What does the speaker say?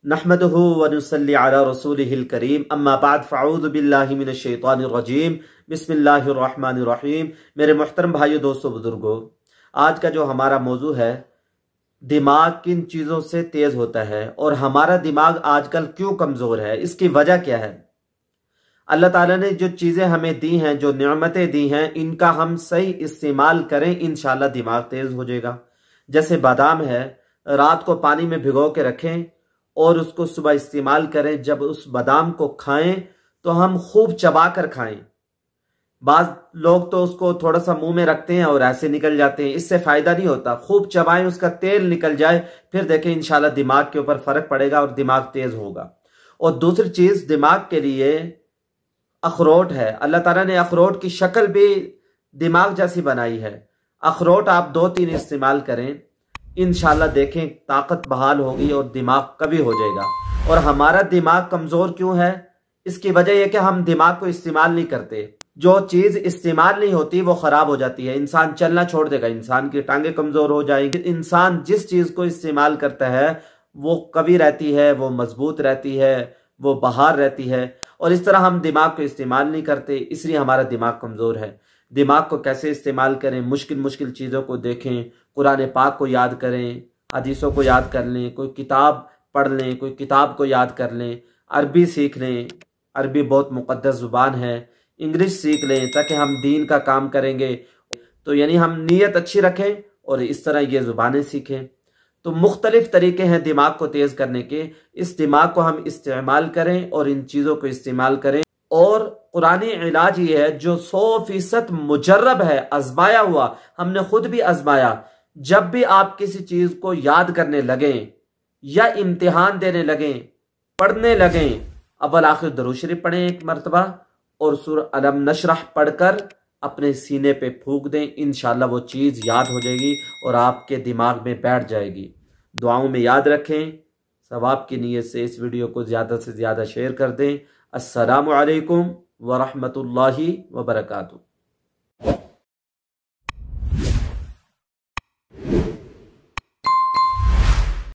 नहमदुहु व नुसल्ली अला रसूलिहिल करीम अम्मा बाद फ़अऊज़ु बिल्लाहि मिनश शैतानिर रजीम बिस्मिल्लाहिर रहमानिर रहीम। मेरे मोहतरम भाइयों, दोस्तों, बुजुर्गों, आज का जो हमारा मौजू है, दिमाग किन चीज़ों से तेज़ होता है और हमारा दिमाग आजकल क्यों कमज़ोर है, इसकी वजह क्या है। अल्लाह ताला ने जो चीज़ें हमें दी हैं, जो नेमतें दी हैं, इनका हम सही इस्तेमाल करें, इंशाल्लाह दिमाग तेज़ हो जाएगा। जैसे बादाम है, रात को पानी में भिगो के रखें और उसको सुबह इस्तेमाल करें। जब उस बादाम को खाएं तो हम खूब चबा कर खाएं। बाज लोग तो उसको थोड़ा सा मुंह में रखते हैं और ऐसे निकल जाते हैं, इससे फायदा नहीं होता। खूब चबाएं, उसका तेल निकल जाए, फिर देखें इंशाल्लाह दिमाग के ऊपर फर्क पड़ेगा और दिमाग तेज होगा। और दूसरी चीज, दिमाग के लिए अखरोट है। अल्लाह ताला ने अखरोट की शक्ल भी दिमाग जैसी बनाई है। अखरोट आप 2-3 इस्तेमाल करें, इंशाल्लाह देखें ताकत बहाल होगी और दिमाग कभी हो जाएगा। और हमारा दिमाग कमजोर क्यों है, इसकी वजह यह कि हम दिमाग को इस्तेमाल नहीं करते। जो चीज इस्तेमाल नहीं होती वो खराब हो जाती है। इंसान चलना छोड़ देगा, इंसान की टांगे कमजोर हो जाएंगी। इंसान जिस चीज को इस्तेमाल करता है वो कभी रहती है, वो मजबूत रहती है, वो बहार रहती है। और इस तरह हम दिमाग को इस्तेमाल नहीं करते, इसलिए हमारा दिमाग कमजोर है। दिमाग को कैसे इस्तेमाल करें, मुश्किल मुश्किल चीज़ों को देखें, कुरान पाक को याद करें, हदीसों को याद कर लें, कोई किताब पढ़ लें, कोई किताब को याद कर लें, अरबी सीख लें, अरबी बहुत मुक़द्दस ज़ुबान है, इंग्लिश सीख लें ताकि हम दीन का काम करेंगे तो यानी हम नीयत अच्छी रखें और इस तरह ये ज़ुबानें सीखें। तो मुख्तलिफ तरीके हैं दिमाग को तेज़ करने के। इस दिमाग को हम इस्तेमाल करें और इन चीज़ों को इस्तेमाल करें। और कुरानी इलाज ये है जो 100% मुजर्रब है, आजमाया हुआ, हमने खुद भी आजमाया। जब भी आप किसी चीज को याद करने लगें या इम्तिहान देने लगें, पढ़ने लगें, अव्वल आखिर दुरूद शरीफ पढ़ें 1 मरतबा और सूरह अलम नशरह पढ़कर अपने सीने पे फूंक दें। इंशाल्लाह वो चीज याद हो जाएगी और आपके दिमाग में बैठ जाएगी। दुआओं में याद रखें। सवाब की नीयत से इस वीडियो को ज्यादा से ज्यादा शेयर कर दें। अस्सलामु अलैकुम व रहमतुल्लाहि व बरकातुहू।